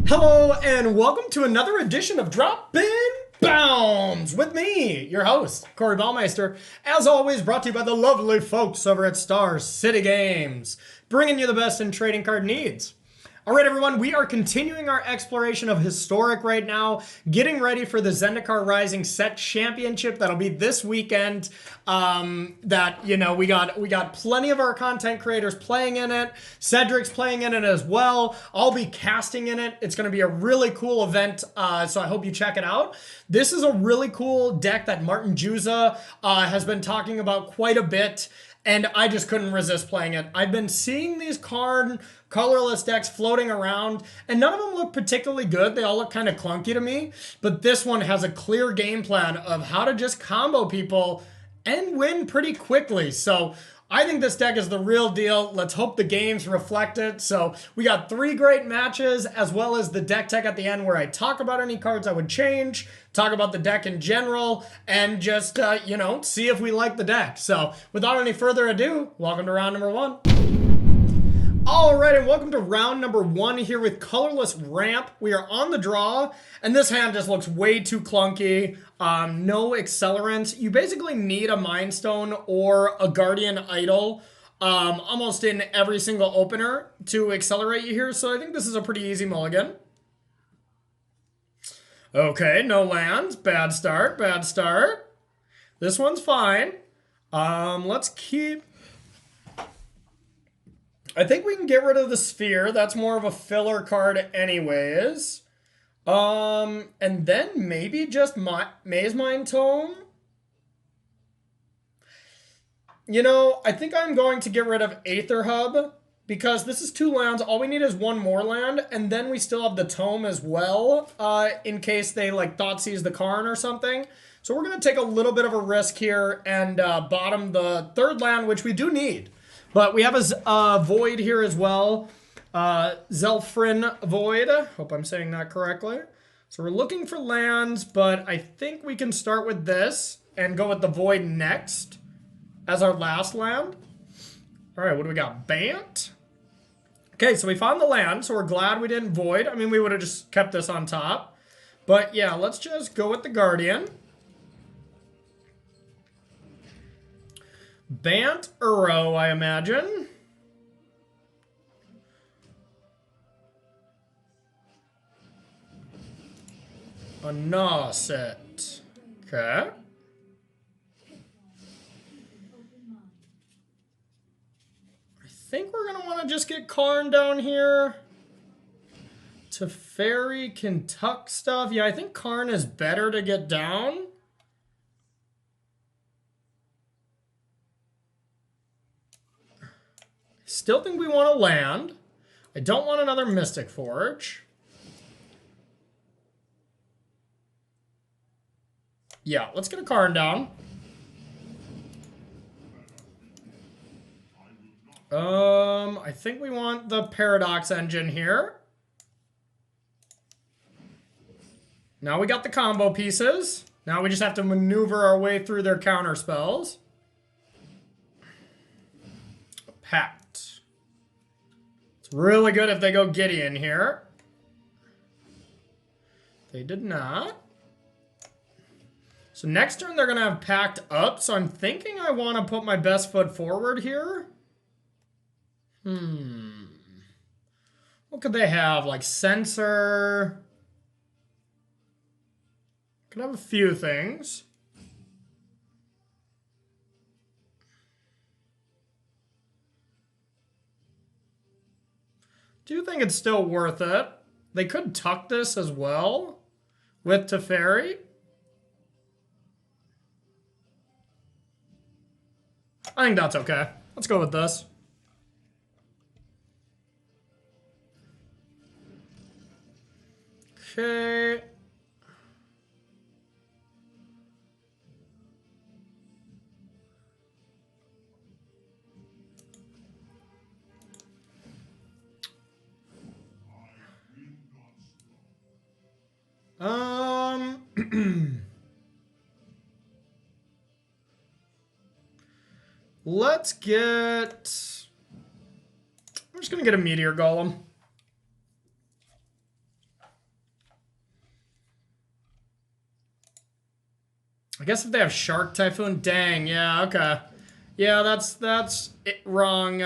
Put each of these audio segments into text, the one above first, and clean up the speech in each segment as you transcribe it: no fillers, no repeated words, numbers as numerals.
Hello and welcome to another edition of Droppin Baums with me, your host, Corey Baumeister. As always, brought to you by the lovely folks over at Star City Games, bringing you the best in trading card needs. All right, everyone, we are continuing our exploration of Historic right now, getting ready for the Zendikar Rising Set Championship that'll be this weekend. We got plenty of our content creators playing in it. Cedric's playing in it as well. I'll be casting in it. It's going to be a really cool event, so I hope you check it out. This is a really cool deck that Martin Juza has been talking about quite a bit, and I just couldn't resist playing it. I've been seeing these colorless decks floating around, and none of them look particularly good. They all look kind of clunky to me, but this one has a clear game plan of how to just combo people and win pretty quickly. So I think this deck is the real deal. Let's hope the games reflect it. So we got 3 great matches, as well as the deck tech at the end where I talk about any cards I would change, talk about the deck in general, and just, see if we like the deck. So without any further ado, welcome to round number 1. Alright, and welcome to round number 1 here with Colorless Ramp. We are on the draw, and this hand just looks way too clunky. No accelerants. You basically need a Mind Stone or a Guardian Idol almost in every single opener to accelerate you here, so I think this is a pretty easy mulligan. Okay, no lands. Bad start, bad start. This one's fine. Let's keep... I think we can get rid of the Sphere. That's more of a filler card anyways. And then maybe just Maze Mind Tome. I think I'm going to get rid of Aether Hub because this is 2 lands. All we need is 1 more land, and then we still have the Tome as well in case they Thoughtseize the Karn or something. So we're going to take a little bit of a risk here and bottom the 3rd land, which we do need. But we have a Void here as well. Zelfrin Void. Hope I'm saying that correctly. So we're looking for lands, but I think we can start with this and go with the Void next as our last land. All right, what do we got? Bant. Okay, so we found the land, so we're glad we didn't Void. I mean, we would have just kept this on top. But yeah, let's just go with the Guardian. Bant Uro, I imagine. A Gnosset. Okay. I think we're going to want to just get Karn down here. Teferi can tuck stuff. Yeah, I think Karn is better to get down. Still think we want to land. I don't want another Mystic Forge. Yeah, let's get a Karn down. I think we want the Paradox Engine here. Now we got the combo pieces. Now we just have to maneuver our way through their counter spells. Pact. It's really good if they go Gideon here. They did not. So next turn they're going to have Pact up, so I'm thinking I want to put my best foot forward here. What could they have? Like Sensor. Could have a few things. Do think it's still worth it. They could tuck this as well with Teferi. I think that's okay. Let's go with this. Okay. Let's get... I'm just going to get a Meteor Golem. I guess if they have Shark Typhoon, dang, yeah, okay. Yeah, that's it, wrong.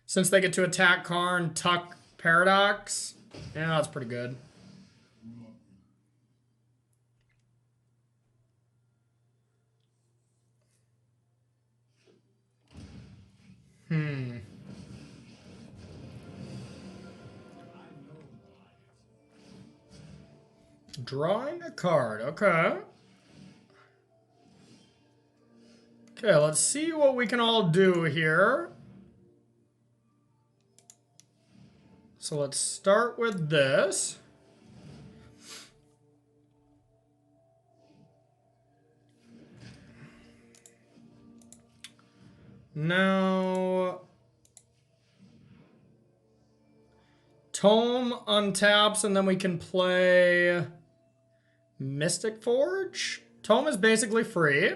Since they get to attack Karn, Tuck Paradox. Yeah, that's pretty good. Drawing a card, okay. Okay, let's see what we can all do here. So let's start with this. Now, Tome untaps, and then we can play Mystic Forge. Tome is basically free.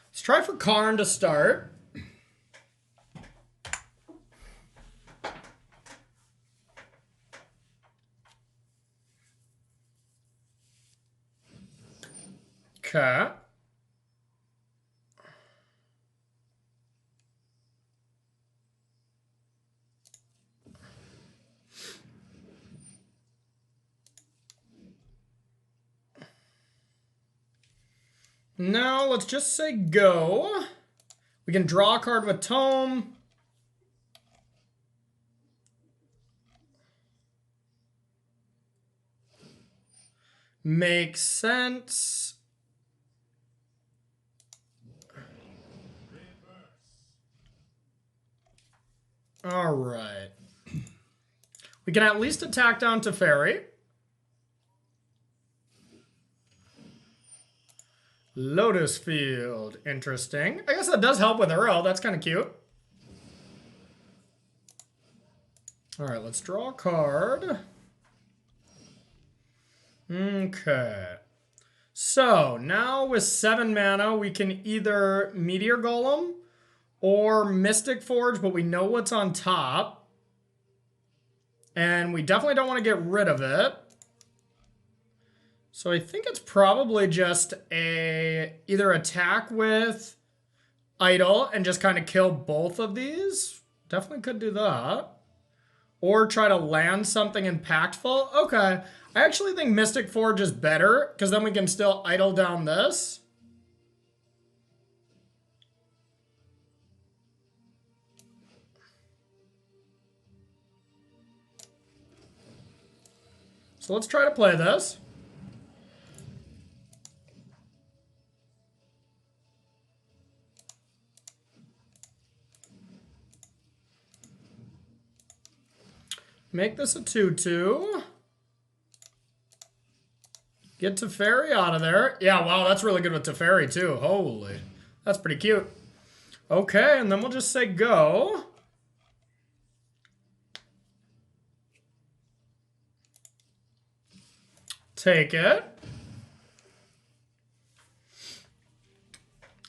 Let's try for Karn to start. Okay. Now, let's just say go. We can draw a card with Tome. Makes sense. All right. We can at least attack down to Fairy. Lotus Field. Interesting. I guess that does help with Uro. That's kind of cute. All right, let's draw a card. Okay. So, now with 7 mana, we can either Meteor Golem or Mystic Forge, but we know what's on top. And we definitely don't want to get rid of it. So I think it's probably just a either attack with Idol and just kind of kill both of these. Definitely could do that. Or try to land something impactful. Okay. I actually think Mystic Forge is better because then we can still Idol down this. So let's try to play this. Make this a 2/2. Get Teferi out of there. Yeah, wow, that's really good with Teferi too. Holy. That's pretty cute. Okay, and then we'll just say go. Take it.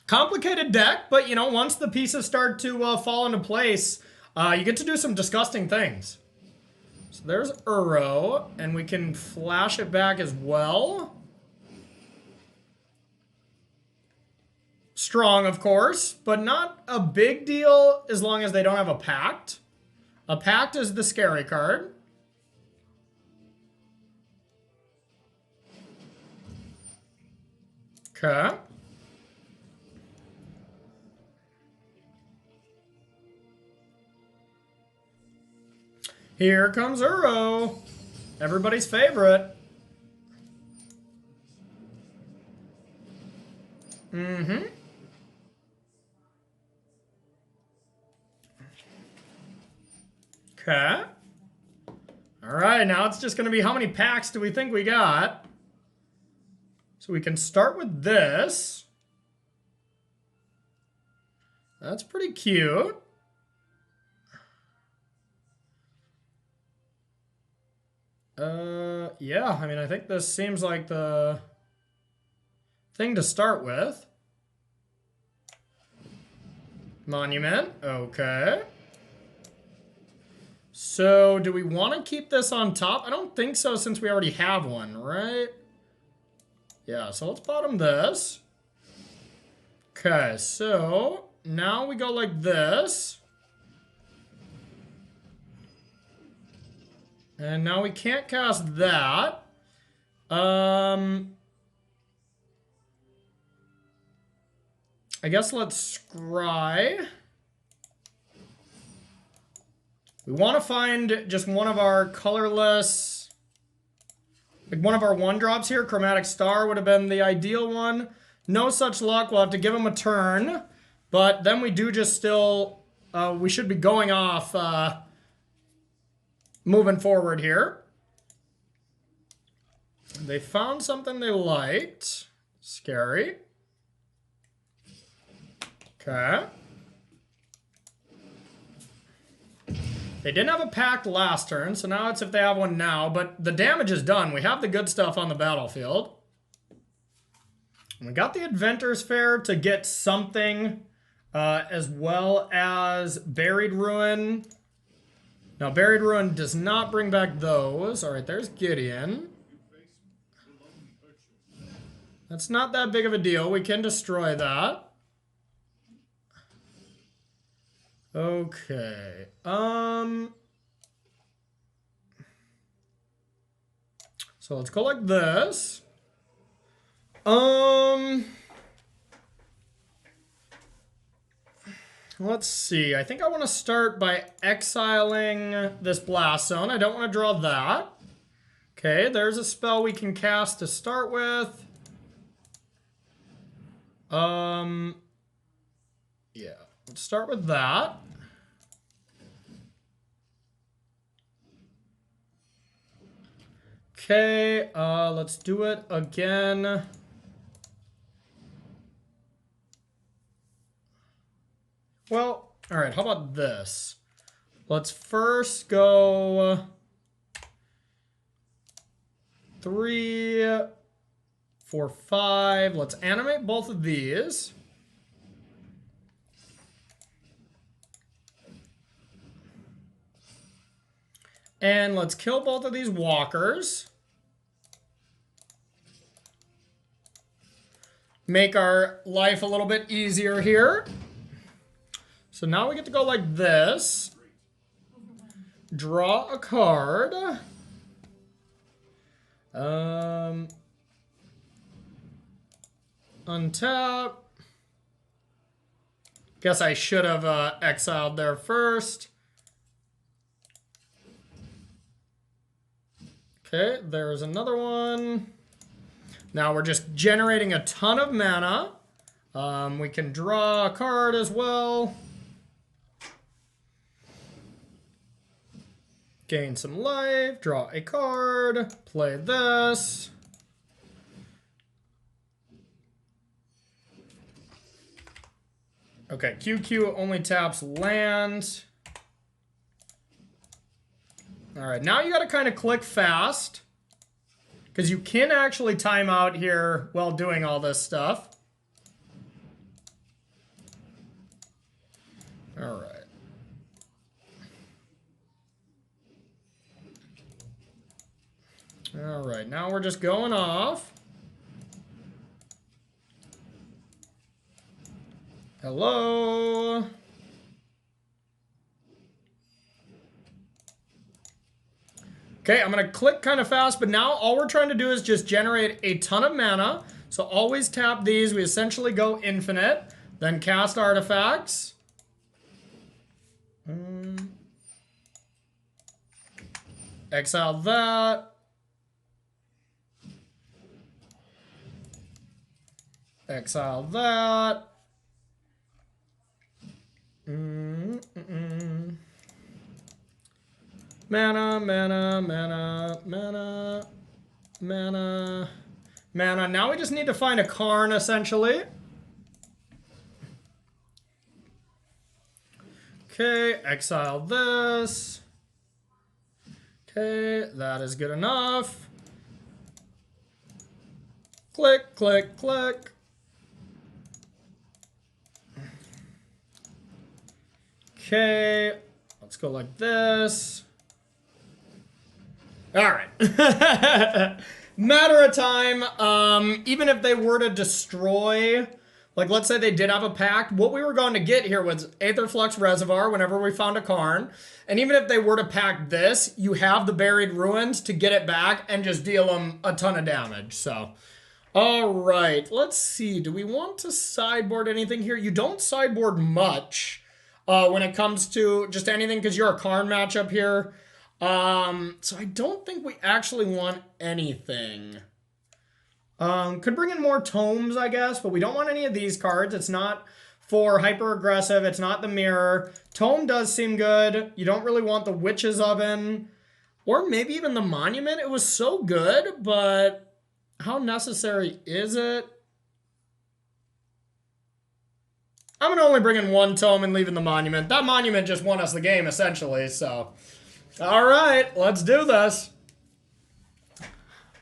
Complicated deck, but you know, once the pieces start to fall into place, you get to do some disgusting things. So there's Uro, and we can flash it back as well. Strong, of course, but not a big deal as long as they don't have a Pact. A Pact is the scary card. Okay. Here comes Uro. Everybody's favorite. Mm-hmm. Okay. All right, now it's just going to be how many packs do we think we got? So we can start with this. That's pretty cute. Yeah, I mean, I think this seems like the thing to start with. Monument, okay. So do we want to keep this on top? I don't think so since we already have one, right? Yeah, so let's bottom this. Okay, so now we go like this. And now we can't cast that. I guess let's scry. We want to find just one of our colorless, like one of our 1-drops here. Chromatic Star would have been the ideal one. No such luck. We'll have to give him a turn. But then we do just still, we should be going off, moving forward here. They found something they liked. Scary. Okay. They didn't have a pact last turn, so now it's if they have one now. But the damage is done. We have the good stuff on the battlefield. And we got the Inventor's Fair to get something, as well as Buried Ruin. Now, Buried Ruin does not bring back those. All right, there's Gideon. That's not that big of a deal. We can destroy that. Okay. So let's go like this. Let's see. I think I want to start by exiling this Blast Zone. I don't want to draw that. Okay, there's a spell we can cast to start with. Yeah, let's start with that. Okay, let's do it again. Well, all right, how about this? Let's first go 3, 4, 5. Let's animate both of these. And let's kill both of these walkers. Make our life a little bit easier here. So now we get to go like this. Draw a card. Untap. Guess I should have exiled there first. Okay, there's another one. Now we're just generating a ton of mana. We can draw a card as well. Gain some life, draw a card, play this. Okay, QQ only taps land. All right, now you got to kind of click fast because you can actually time out here while doing all this stuff. All right. All right, now we're just going off. Hello. Okay, I'm going to click kind of fast, but now all we're trying to do is just generate a ton of mana. So always tap these. We essentially go infinite, then cast artifacts. Exile that. Exile that. Mana, mana, mana, mana, mana, mana. Now we just need to find a Karn, essentially. Okay, exile this. Okay, that is good enough. Click, click, click. Okay. Let's go like this. All right. Matter of time. Even if they were to destroy, like let's say they did have a pact, what we were going to get here was Aetherflux Reservoir whenever we found a Karn. And even if they were to pack this, you have the Buried Ruins to get it back and just deal them a ton of damage. So, all right. Let's see. Do we want to sideboard anything here? You don't sideboard much when it comes to just anything because you're a Karn matchup here. So I don't think we actually want anything. Could bring in more tomes, I guess, but we don't want any of these cards. It's not for hyper aggressive. It's not the mirror. Tome does seem good. You don't really want the Witch's Oven or maybe even the Monument. It was so good, but how necessary is it? I'm going to only bring in one tome and leaving the Monument. That Monument just won us the game, essentially, so... All right, let's do this.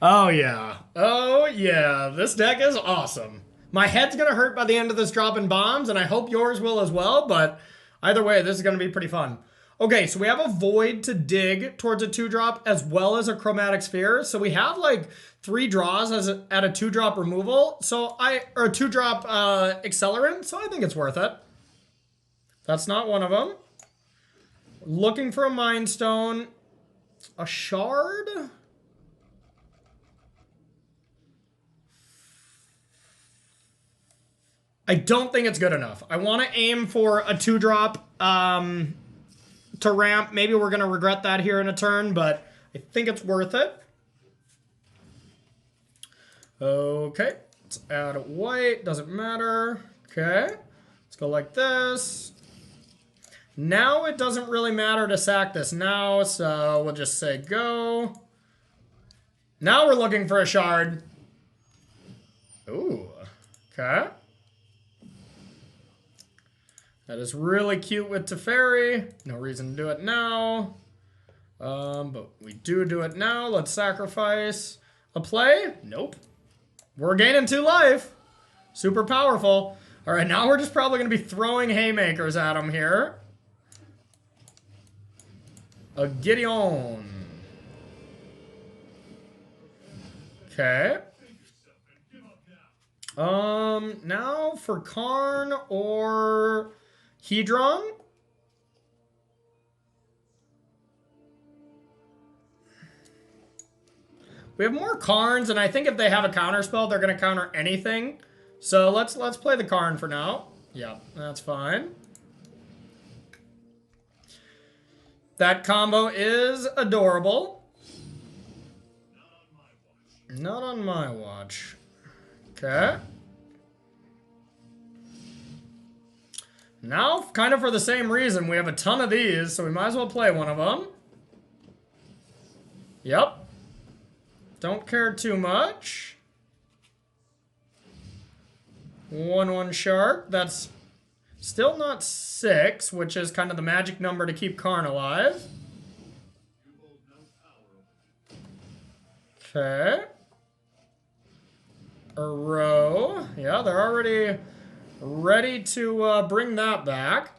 Oh, yeah. Oh, yeah. This deck is awesome. My head's going to hurt by the end of this Droppin Bombs, and I hope yours will as well, but either way, this is going to be pretty fun. Okay, so we have a Void to dig towards a 2-drop as well as a Chromatic Sphere. So we have like 3 draws at a 2-drop removal, or a 2-drop accelerant, so I think it's worth it. That's not one of them. Looking for a Mind Stone. A Shard? I don't think it's good enough. I want to aim for a 2-drop to ramp. Maybe we're going to regret that here in a turn, but I think it's worth it. Okay. Let's add white. Doesn't matter. Okay. Let's go like this. Now it doesn't really matter to sack this now, so we'll just say go. Now we're looking for a shard. Ooh, okay. That is really cute with Teferi. No reason to do it now. But we do it now. Let's sacrifice a play. Nope. We're gaining 2 life. Super powerful. All right, now we're just probably going to be throwing haymakers at him here. A Gideon. Okay. Now for Karn or Hedron. We have more Karns, and I think if they have a counter spell, they're going to counter anything. So let's play the Karn for now. Yeah, that's fine. That combo is adorable. Not on my watch. Okay. Now, kind of for the same reason, we have a ton of these, so we might as well play one of them. Yep. Don't care too much. 1/1 shark. That's still not 6, which is kind of the magic number to keep Karn alive. Okay. A row. Yeah, they're already ready to bring that back.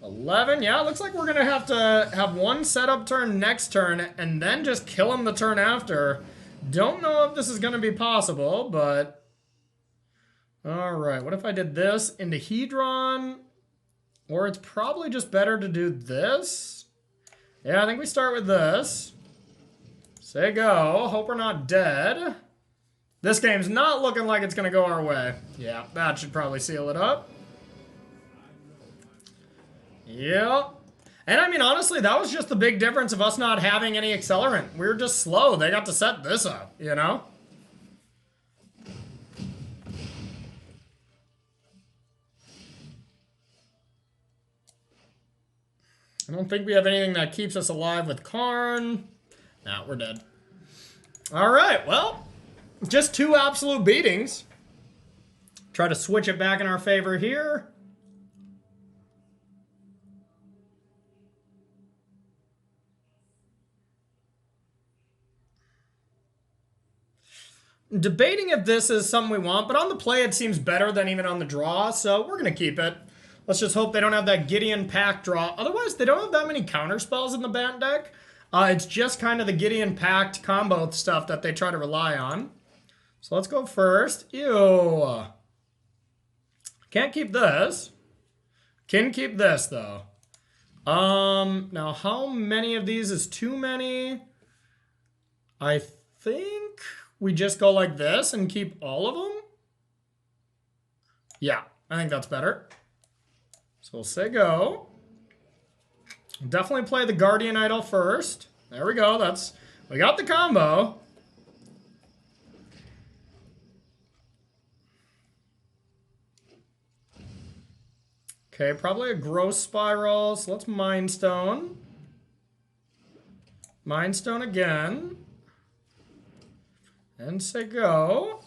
$11. Yeah, looks like we're going to have one setup turn next turn and then just kill him the turn after. Don't know if this is going to be possible, but... Alright, what if I did this into Hedron? Or it's probably just better to do this. Yeah, I think we start with this. Say go. Hope we're not dead. This game's not looking like it's going to go our way. Yeah, that should probably seal it up. Yeah. And I mean, honestly, that was just the big difference of us not having any accelerant. We were just slow. They got to set this up, you know? I don't think we have anything that keeps us alive with Karn. Nah, we're dead. All right, well, just 2 absolute beatings. Try to switch it back in our favor here. Debating if this is something we want, but on the play it seems better than even on the draw, so we're going to keep it. Let's just hope they don't have that Gideon Pact draw. Otherwise, they don't have that many counter spells in the Bant deck. It's just kind of the Gideon Pact combo stuff that they try to rely on. So let's go first. Ew. Can't keep this. Can keep this, though. Now how many of these is too many? I think we just go like this and keep all of them. Yeah, I think that's better. So we'll say go. Definitely play the Guardian Idol first. There we go. We got the combo. Okay, probably a Growth Spiral. So let's Mind Stone. Mind Stone again. And say go.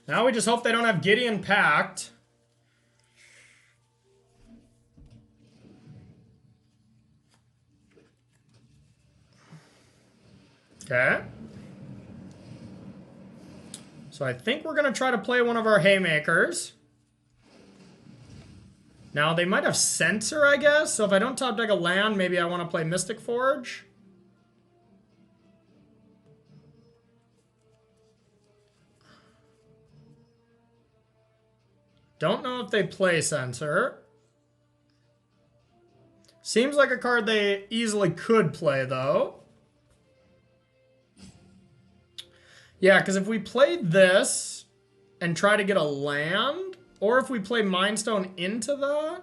Now we just hope they don't have Gideon Pact. Okay. So I think we're going to try to play one of our Haymakers. Now they might have Censor, I guess. So if I don't top deck a land, maybe I want to play Mystic Forge. Don't know if they play Censor. Seems like a card they easily could play, though. Yeah, because if we played this and try to get a land, or if we play Mind Stone into that...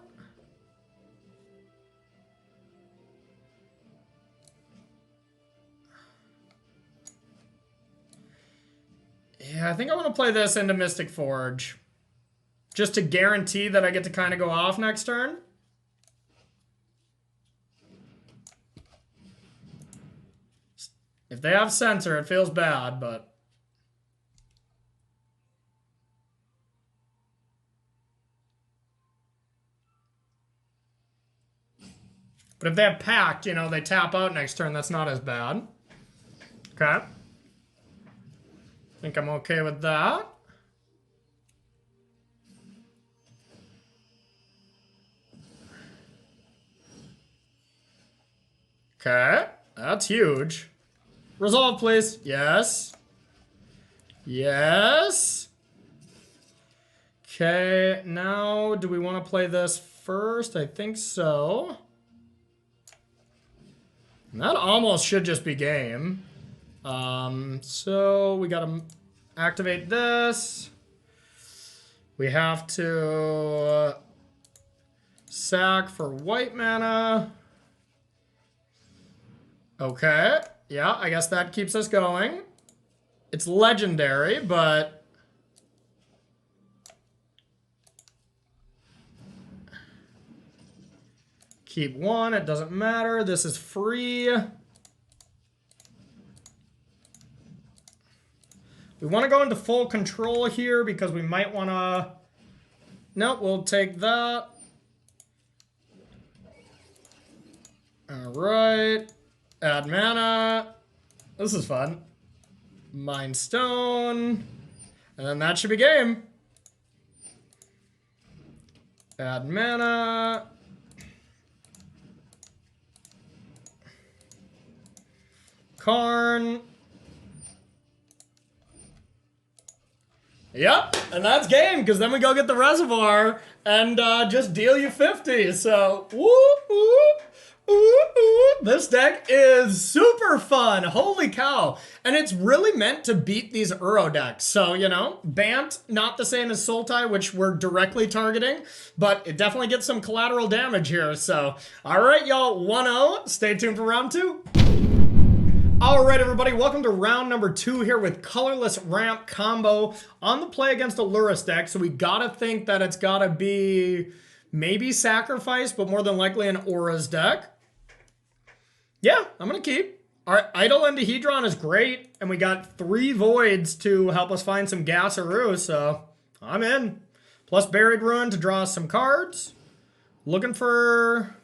Yeah, I think I want to play this into Mystic Forge. Just to guarantee that I get to kind of go off next turn. If they have Censor, it feels bad, but... But if they have Pact, you know, they tap out next turn, that's not as bad. Okay. I think I'm okay with that. Okay, that's huge. Resolve, please. Yes. Yes. Okay, now do we want to play this first? I think so. And that almost should just be game. So we gotta activate this. We have to sack for white mana. Okay, yeah, I guess that keeps us going. It's legendary, but... Keep one, it doesn't matter. This is free. We want to go into full control here because we might want to... Nope, we'll take that. All right. Add mana. This is fun. Mind Stone. And then that should be game. Add mana. Karn. Yep, and that's game, because then we go get the reservoir and just deal you 50. So, this deck is super fun. Holy cow. And it's really meant to beat these Uro decks. So, you know, Bant, not the same as Sultai, which we're directly targeting, but it definitely gets some collateral damage here. So, all right, y'all, 1-0. Stay tuned for round 2. All right, everybody, welcome to round number 2 here with Colorless Ramp combo on the play against a Lurrus deck. So we gotta think that it's gotta be maybe Sacrifice, but more than likely an Aura's deck. Yeah, I'm gonna keep. Our Idol and Dehedron is great, and we got 3 Voids to help us find some Gasaroo, so I'm in. Plus Buried Ruin to draw us some cards. Looking for...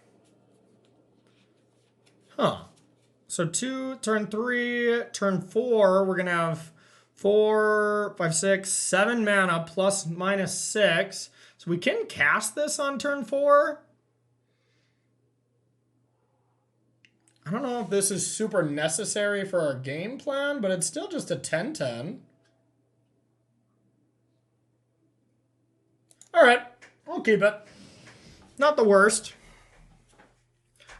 So 2, turn 3, turn 4, we're going to have 4, 5, 6, 7 mana plus minus 6. So we can cast this on turn 4. I don't know if this is super necessary for our game plan, but it's still just a 10-10. All right, we'll keep it. Not the worst.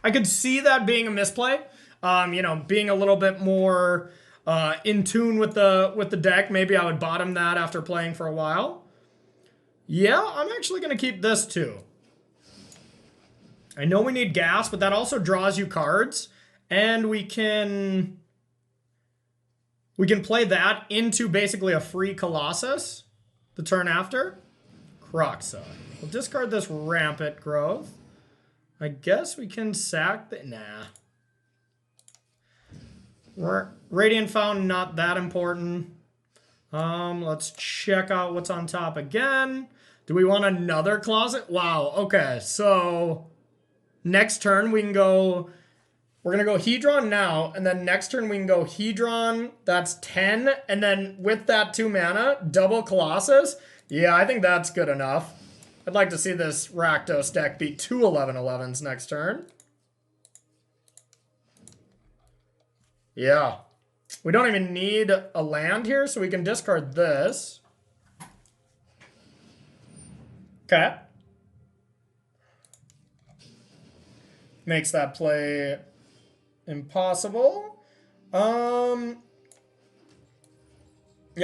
I could see that being a misplay. You know, being a little bit more in tune with the deck. Maybe I would bottom that after playing for a while. Yeah, I'm actually going to keep this too. I know we need gas, but that also draws you cards. And we can play that into basically a free Colossus the turn after. Croxa. We'll discard this Rampant Growth. I guess we can sack the... Nah. Radiant Fountain, not that important. Let's check out what's on top again. Do we want another closet? Wow, okay. So, next turn we can go... We're going to go Hedron now, and then next turn we can go Hedron, that's 10, and then with that 2 mana, double Colossus. Yeah, I think that's good enough. I'd like to see this Rakdos deck beat 2 11-11s next turn. Yeah. We don't even need a land here, so we can discard this. Okay. Makes that play impossible. Yeah,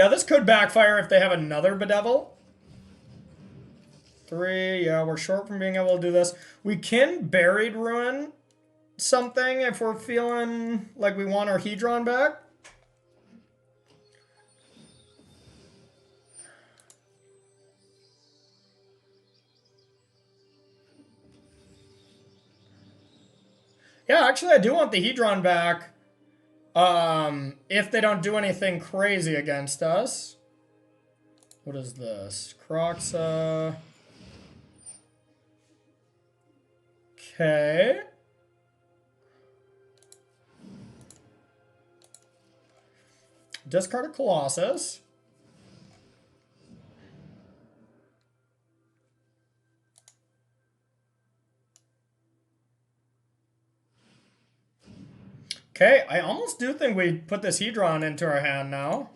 this could backfire if they have another Bedevil. 3, yeah, we're short from being able to do this. We can Buried Ruin something if we're feeling like we want our Hedron back. Yeah, actually I do want the Hedron back. If they don't do anything crazy against us. What is this? Croxa. Okay. Discard a Colossus. Okay, I almost do think we put this Hedron into our hand now.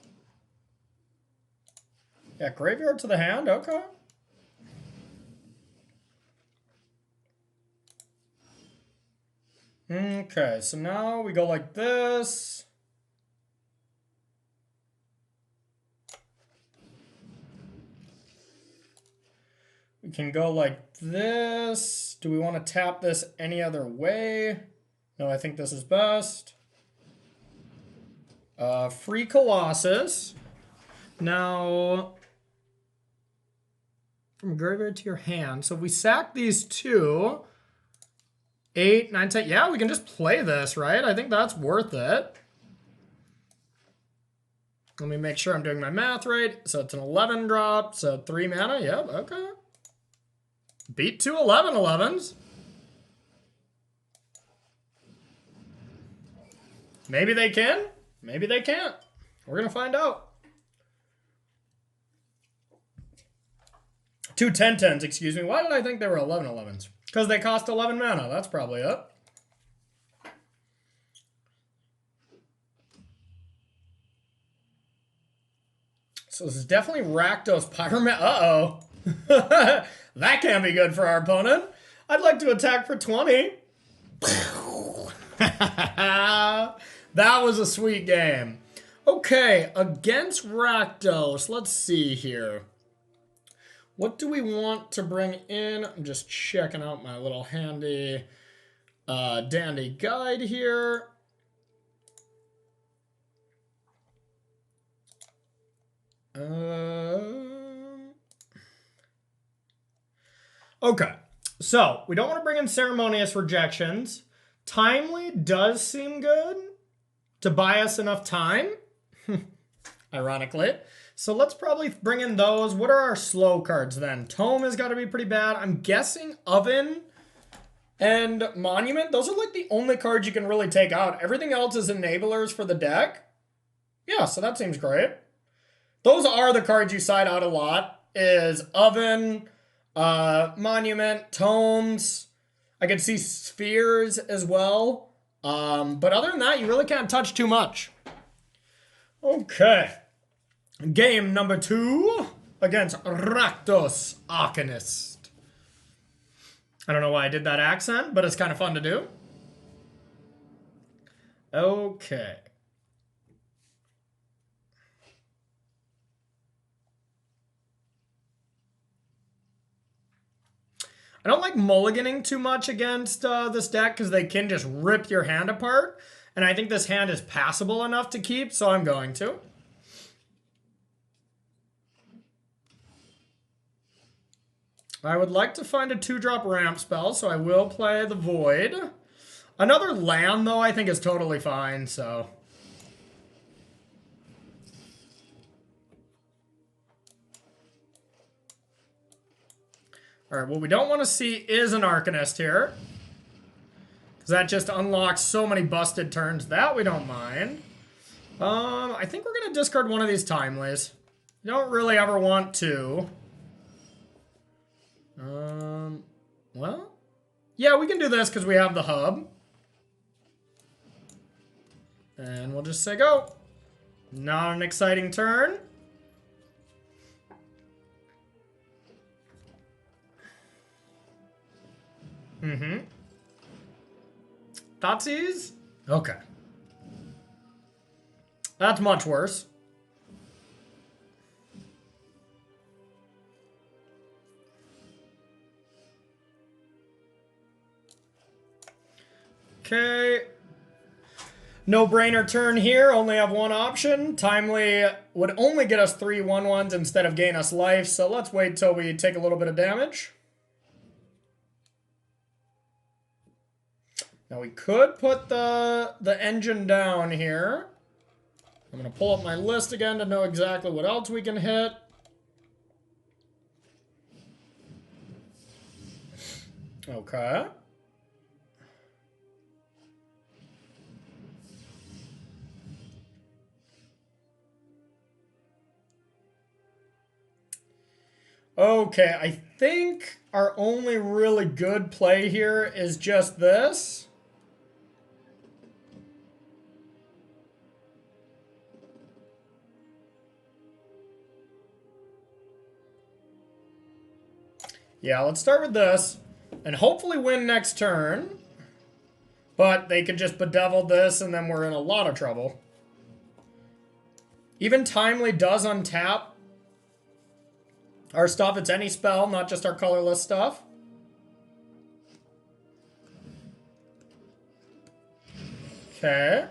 Yeah, graveyard to the hand, okay. Okay, so now we go like this. We can go like this. Do we want to tap this any other way? No, I think this is best. Free Colossus. Now, from graveyard to your hand. So if we sack these 2, 8, 9, 10. Yeah, we can just play this, right? I think that's worth it. Let me make sure I'm doing my math right. So it's an 11 drop. So 3 mana. Yep, okay. Beat 2 11-11s. Maybe they can. Maybe they can't. We're going to find out. 2 10-10s, excuse me. Why did I think they were 11-11s? Because they cost 11 mana. That's probably it. So this is definitely Rakdos Pyroman. Uh-oh. That can't be good for our opponent. I'd like to attack for 20. That was a sweet game. Okay, against Rakdos, let's see here. What do we want to bring in? I'm just checking out my little handy dandy guide here. Okay, so we don't want to bring in Ceremonious Rejections. Timely does seem good to buy us enough time, ironically. So let's probably bring in those. What are our slow cards then? Tome has got to be pretty bad. I'm guessing Oven And Monument, those are like the only cards you can really take out. Everything else is enablers for the deck. Yeah, so that seems great. Those are the cards you side out a lot, is Oven, Monument, Tomes. I could see Spheres as well. But other than that, you really can't touch too much. Okay. Game number 2 against Rakdos, Arcanist. I don't know why I did that accent, but it's kind of fun to do. Okay. I don't like mulliganing too much against this deck because they can just rip your hand apart. And I think this hand is passable enough to keep, so I'm going to. I would like to find a 2-drop ramp spell, so I will play the Void. Another land, though, I think is totally fine, so... Alright, what we don't want to see is an Arcanist here. Because that just unlocks so many busted turns. That we don't mind. I think we're going to discard one of these Timelies. You don't really ever want to. Well, yeah, we can do this because we have the hub. And we'll just say go. Not an exciting turn. Thoughtseize? Okay. That's much worse. Okay. No-brainer turn here. Only have one option. Timely would only get us 3 1/1s instead of gain us life, so let's wait till we take a little bit of damage. Now we could put the engine down here. I'm going to pull up my list again to know exactly what else we can hit. Okay. Okay, I think our only really good play here is just this. Yeah, let's start with this. And hopefully win next turn. But they could just bedevil this and then we're in a lot of trouble. Even Timely does untap our stuff. It's any spell, not just our colorless stuff. Okay.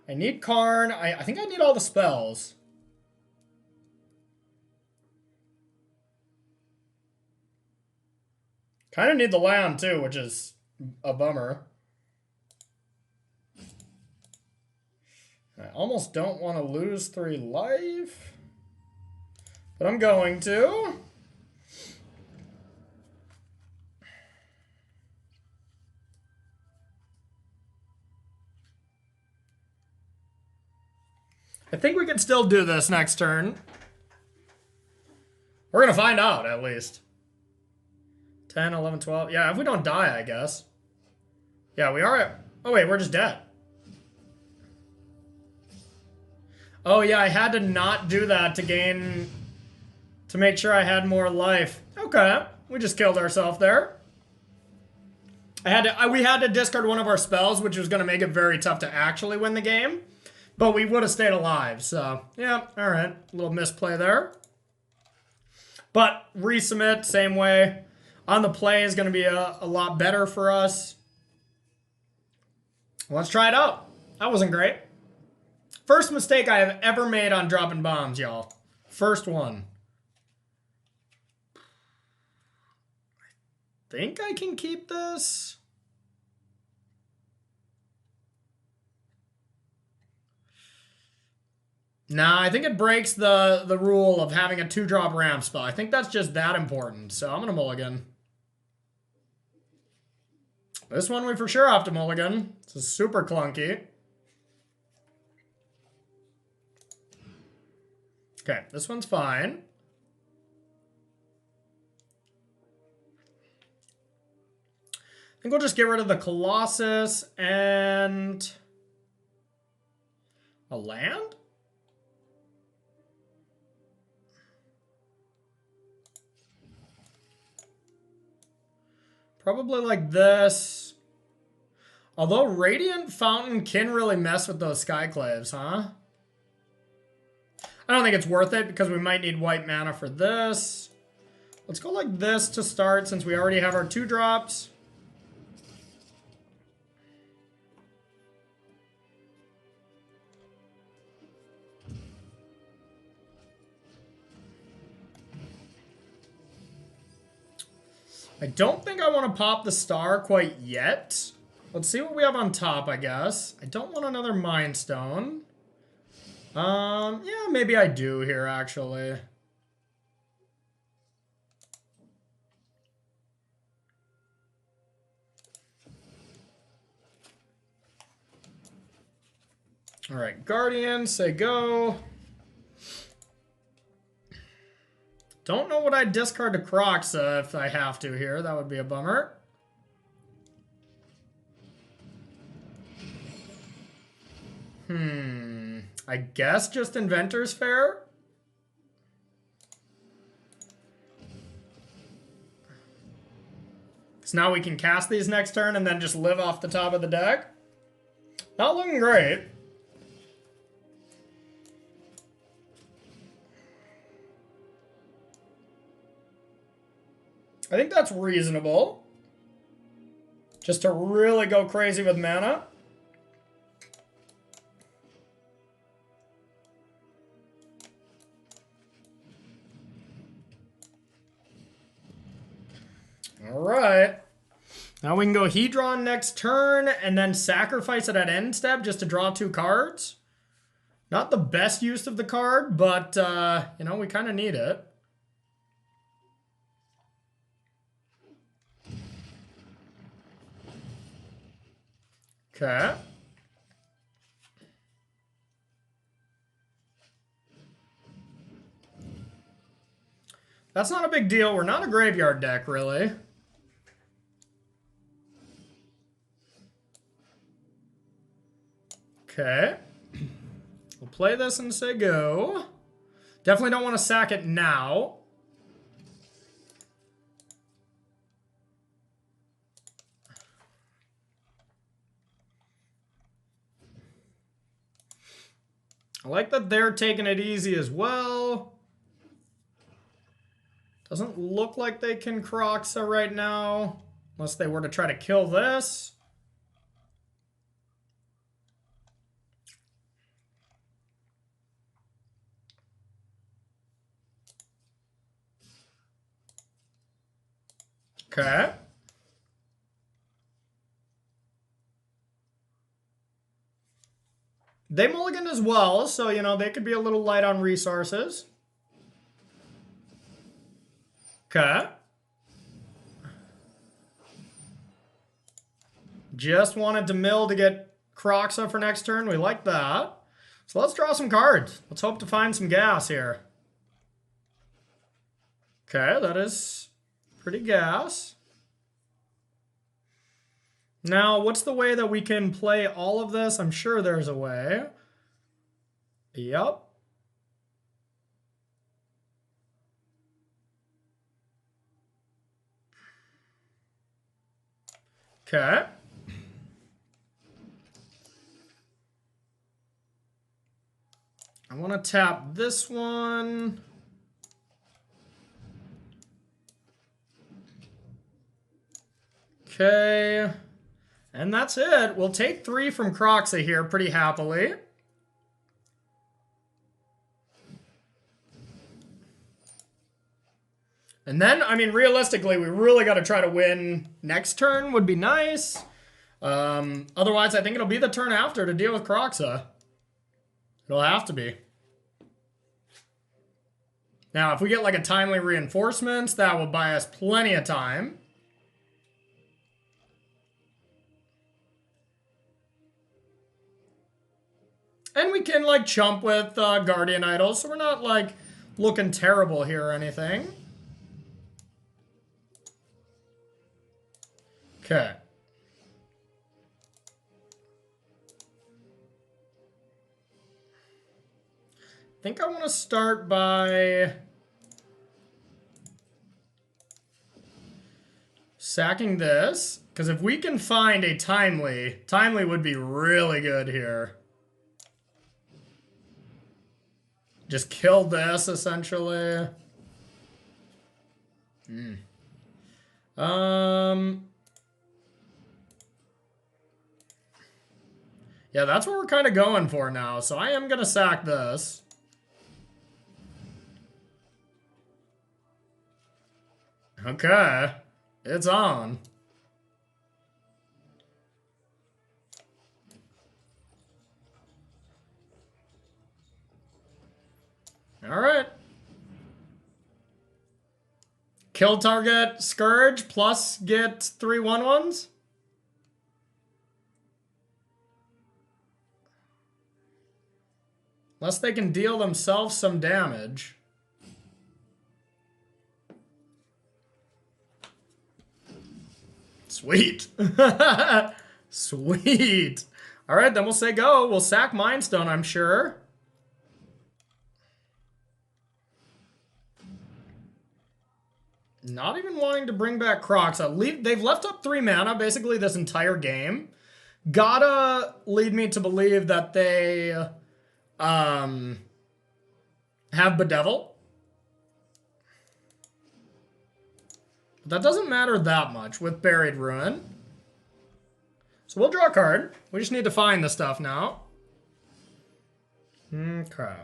I need Karn. I think I need all the spells. Kind of need the land too, which is a bummer. I almost don't want to lose 3 life. But I'm going to. I think we can still do this next turn. We're going to find out, at least. 10, 11, 12. Yeah, if we don't die, I guess. Yeah, we are. Oh, wait, we're just dead. Oh, yeah, I had to not do that to gain... to make sure I had more life. Okay, we just killed ourselves there. We had to discard one of our spells, which was going to make it very tough to actually win the game. But we would have stayed alive, so... yeah, alright. A little misplay there. But resubmit, same way. On the play is going to be a lot better for us. Let's try it out. That wasn't great. First mistake I have ever made on Droppin Baums, y'all. First one. I think I can keep this. Nah, I think it breaks the rule of having a 2-drop ramp spell. I think that's just that important, so I'm going to mulligan. This one we for sure have to mulligan. This is super clunky. Okay, this one's fine. I think we'll just get rid of the Colossus and a land? Probably like this. Although Radiant Fountain can really mess with those Skyclaves, huh? I don't think it's worth it because we might need white mana for this. Let's go like this to start since we already have our 2-drops. I don't think I want to pop the star quite yet. Let's see what we have on top, I guess. I don't want another Mind Stone. Yeah, maybe I do here, actually. All right, Guardian, say go. Don't know what I'd discard to Kroxa if I have to here. That would be a bummer. I guess just Inventor's Fair? So now we can cast these next turn and then just live off the top of the deck. Not looking great. I think that's reasonable. Just to really go crazy with mana. All right. Now we can go Hedron next turn and then sacrifice it at end step just to draw 2 cards. Not the best use of the card, but, you know, we kind of need it. Okay. That's not a big deal. We're not a graveyard deck, really. Okay. We'll play this and say go. Definitely don't want to sack it now. I like that they're taking it easy as well. Doesn't look like they can Kroxa right now. Unless they were to try to kill this. Okay. They mulliganed as well, so, you know, they could be a little light on resources. Okay. Just wanted to mill to get Kroxa for next turn. We like that. So let's draw some cards. Let's hope to find some gas here. Okay, that is pretty gas. Now, what's the way that we can play all of this? I'm sure there's a way. Yep. Okay. I want to tap this one. Okay. And that's it. We'll take 3 from Kroxa here pretty happily. And then, I mean, realistically, we really got to try to win next turn would be nice. Otherwise, I think it'll be the turn after to deal with Kroxa. It'll have to be. Now, if we get like a timely reinforcements, that will buy us plenty of time. And we can, like, chump with Guardian Idols, so we're not, like, looking terrible here or anything. Okay. I think I want to start by sacking this, because if we can find a Timely would be really good here. Just kill this, essentially. Yeah, that's what we're kind of going for now, so I am going to sack this. Okay. It's on. Alright. Kill target Scourge plus get 3 1/1s. Unless they can deal themselves some damage. Sweet. Sweet. Alright, then we'll say go. We'll sack Mind Stone, I'm sure. Not even wanting to bring back Crocs. They've left up 3 mana basically this entire game. Gotta lead me to believe that they have Bedevil. But that doesn't matter that much with Buried Ruin. So we'll draw a card. We just need to find the stuff now. Okay.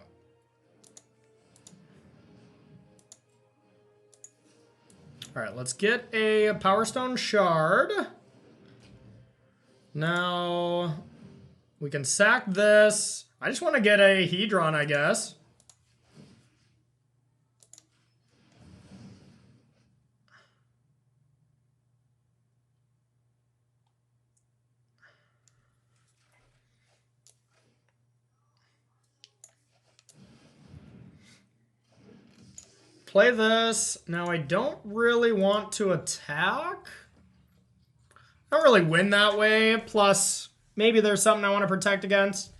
Alright, let's get a Power Stone Shard. Now, we can sack this. I just want to get a Hedron, I guess. Play this. Now, I don't really want to attack. I don't really win that way. Plus, maybe there's something I want to protect against.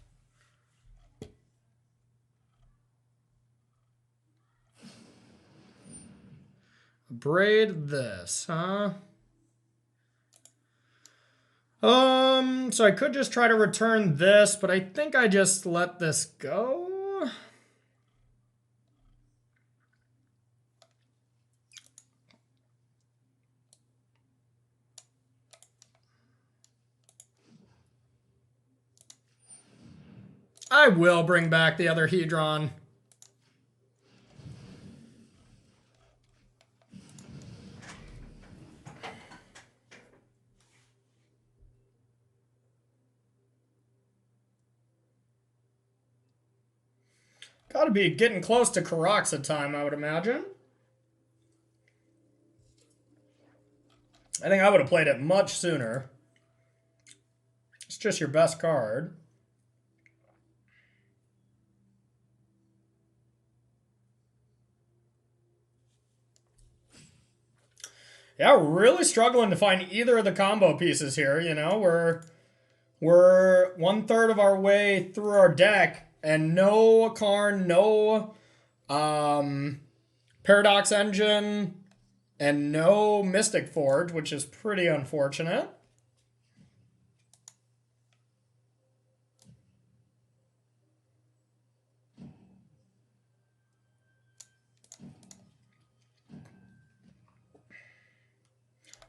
Braid this, huh? So I could just try to return this, but I think I just let this go. I will bring back the other Hedron. Gotta be getting close to Karoxa time, I would imagine. I think I would have played it much sooner. It's just your best card. Yeah, we're really struggling to find either of the combo pieces here, you know? We're 1/3 of our way through our deck, and no Karn, no Paradox Engine, and no Mystic Forge, which is pretty unfortunate.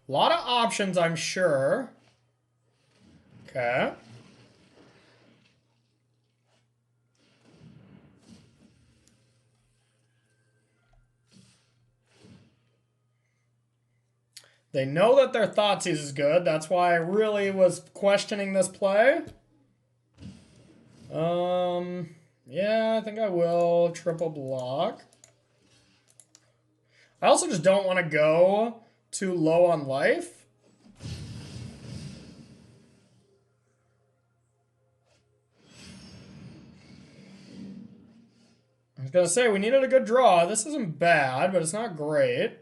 A lot of options, I'm sure. Okay. They know that their Thoughtseize is good. That's why I really was questioning this play. Yeah, I think I will triple block. I also just don't want to go too low on life. was gonna say, we needed a good draw. This isn't bad, but it's not great.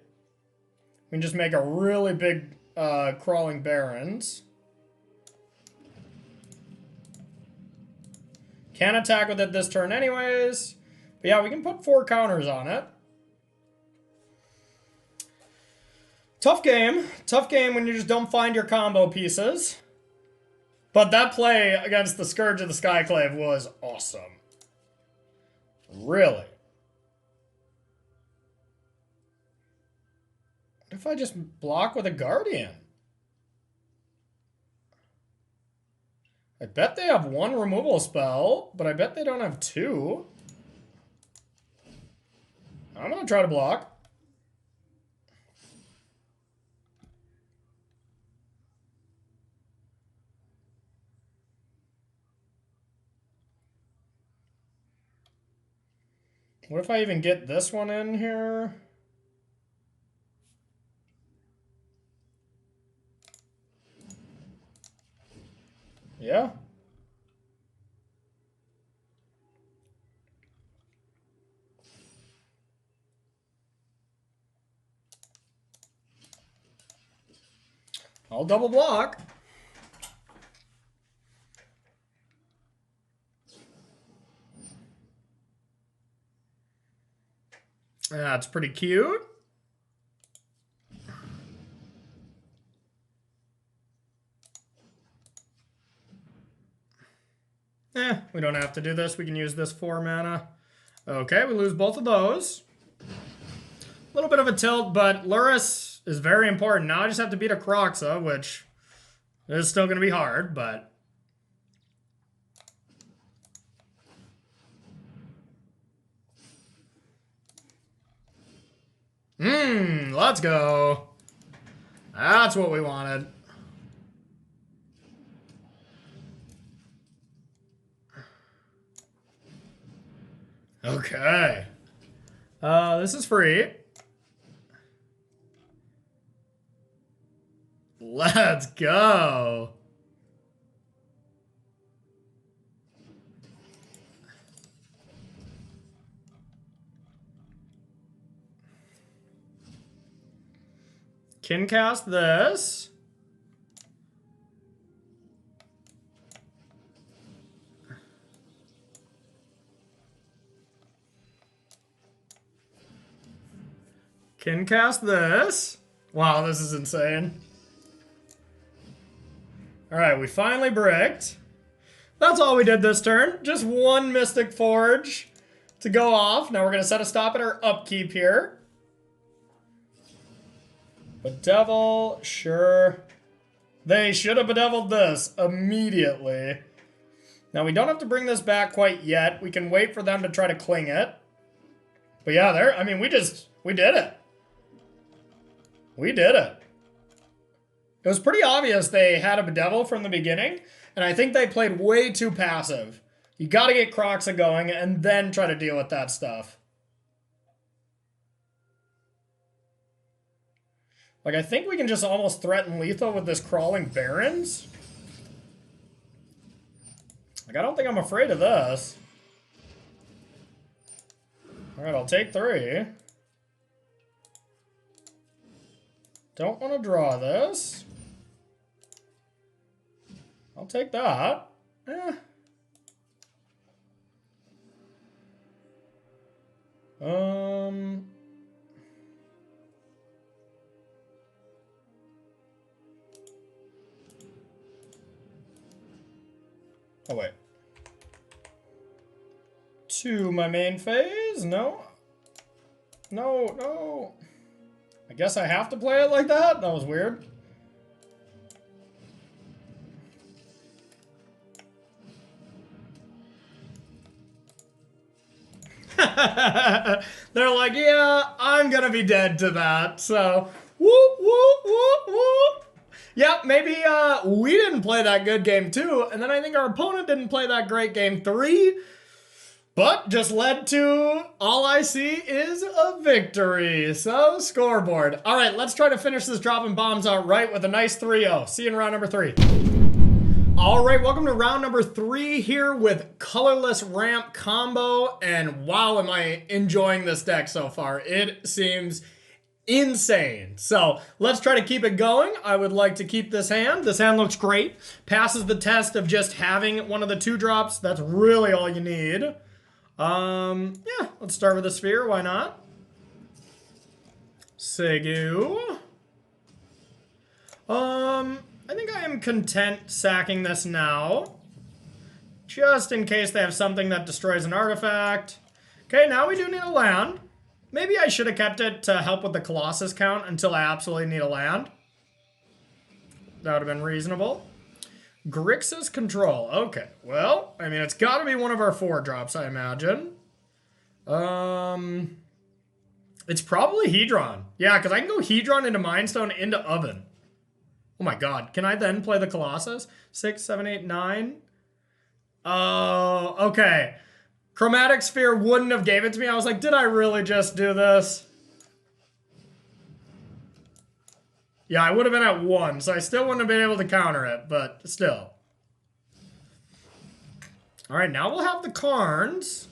We can just make a really big crawling barons. Can't attack with it this turn anyways. But yeah, we can put 4 counters on it. Tough game. Tough game when you just don't find your combo pieces. But that play against the Scourge of the Skyclave was awesome. Really. What if I just block with a Guardian? I bet they have 1 removal spell, but I bet they don't have 2. I'm gonna try to block. What if I even get this one in here? Yeah. I'll double block. That's pretty cute. We don't have to do this. We can use this 4 mana. Okay, we lose both of those. A little bit of a tilt, but Luris is very important. Now I just have to beat a Kroxa, which is still going to be hard, but... let's go. That's what we wanted. Okay. This is free. Let's go. Can cast this. Can cast this. Wow, this is insane. Alright, we finally bricked. That's all we did this turn. Just 1 Mystic Forge to go off. Now we're going to set a stop at our upkeep here. Bedevil, sure. They should have bedeviled this immediately. Now we don't have to bring this back quite yet. We can wait for them to try to cling it. But yeah, there. I mean, we did it. We did it. It was pretty obvious they had a bedevil from the beginning, and I think they played way too passive. You got to get Kroxa going and then try to deal with that stuff. Like, I think we can just almost threaten lethal with this crawling barons. Like, I don't think I'm afraid of this. Alright, I'll take 3. Don't want to draw this. I'll take that. Oh, wait. To my main phase? No. No, no. I guess I have to play it like that? That was weird. They're like, yeah, I'm gonna be dead to that. So, whoop, whoop, whoop, whoop. Yeah, maybe we didn't play that good game 2, and then I think our opponent didn't play that great game 3, but just led to all I see is a victory. So, scoreboard. All right, let's try to finish this Droppin Bombs out right with a nice 3-0. See you in round number 3. All right, welcome to round number 3 here with Colorless Ramp combo, and wow, am I enjoying this deck so far. It seems insane. So let's try to keep it going. I would like to keep this hand. This hand looks great. Passes the test of just having one of the 2-drops. That's really all you need. Yeah, let's start with a sphere. Why not? Segu. I think I am content sacking this now. Just in case they have something that destroys an artifact. Okay, now we do need a land. Maybe I should have kept it to help with the Colossus count until I absolutely need a land. That would have been reasonable. Grixis control. Okay, well, I mean, it's got to be one of our 4-drops, I imagine. It's probably Hedron. Yeah, because I can go Hedron into Mind Stone into Oven. Oh my god, can I then play the Colossus? 6, 7, 8, 9? Oh, okay. Chromatic Sphere wouldn't have gave it to me. I was like, did I really just do this? Yeah, I would have been at 1, so I still wouldn't have been able to counter it, but still. All right, now we'll have the Karns.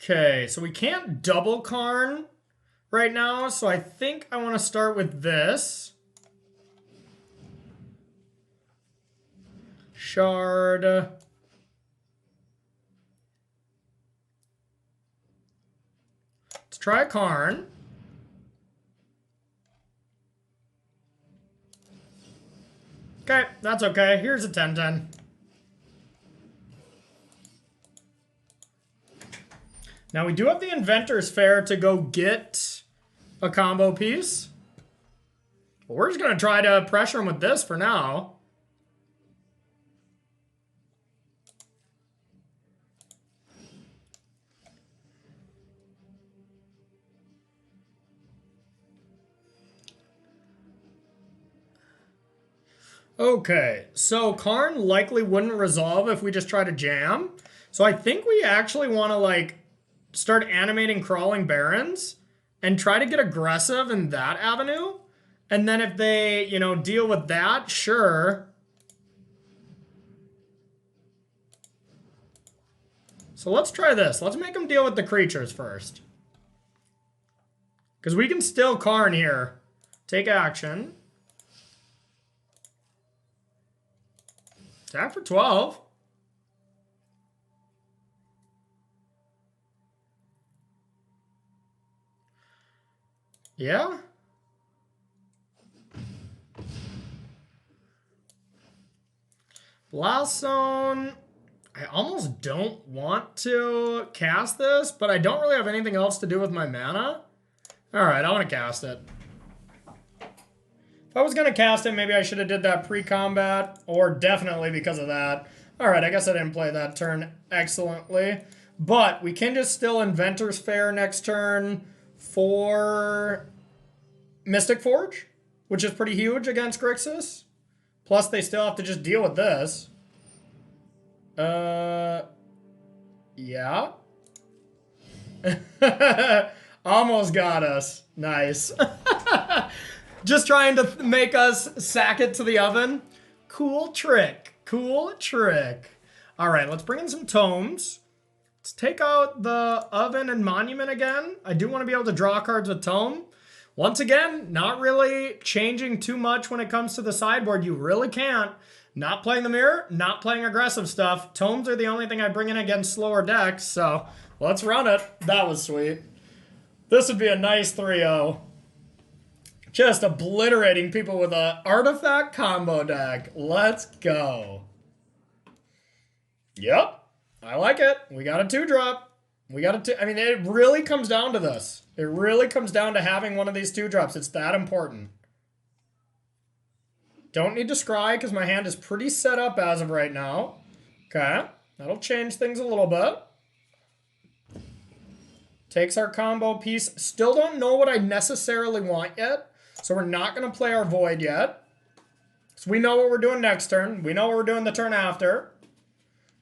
Okay, so we can't double Karn right now, so I think I want to start with this. Shard. Let's try a Karn. Okay, that's okay. Here's a 10-10. Now we do have the Inventor's Fair to go get a combo piece. But we're just going to try to pressure him with this for now. Okay, so Karn likely wouldn't resolve if we just try to jam. So I think we actually want to, like, start animating Crawling Barrens and try to get aggressive in that avenue. And then if they, you know, deal with that, sure. So let's try this. Let's make them deal with the creatures first. Because we can still Karn here. Take action. Attack for 12. Yeah. Blast Zone. I almost don't want to cast this, but I don't really have anything else to do with my mana. Alright, I want to cast it. If I was going to cast it, maybe I should have did that pre-combat, or definitely because of that. Alright, I guess I didn't play that turn excellently. But we can just still Inventor's Fair next turn for Mystic Forge, which is pretty huge against Grixis. Plus, they still have to just deal with this. Yeah. Almost got us. Nice. Just trying to make us sack it to the oven. Cool trick. Cool trick. All right, let's bring in some tomes. Let's take out the oven and monument again. I do want to be able to draw cards with tome. Once again, not really changing too much when it comes to the sideboard. You really can't. Not playing the mirror, not playing aggressive stuff. Tomes are the only thing I bring in against slower decks, so let's run it. That was sweet. This would be a nice 3-0. Just obliterating people with an artifact combo deck. Let's go. Yep, I like it. We got a 2-drop. We got a 2. I mean, it really comes down to this. It really comes down to having one of these 2-drops. It's that important. Don't need to scry because my hand is pretty set up as of right now. Okay, that'll change things a little bit. Takes our combo piece. Still don't know what I necessarily want yet. So we're not going to play our Void yet. So we know what we're doing next turn. We know what we're doing the turn after.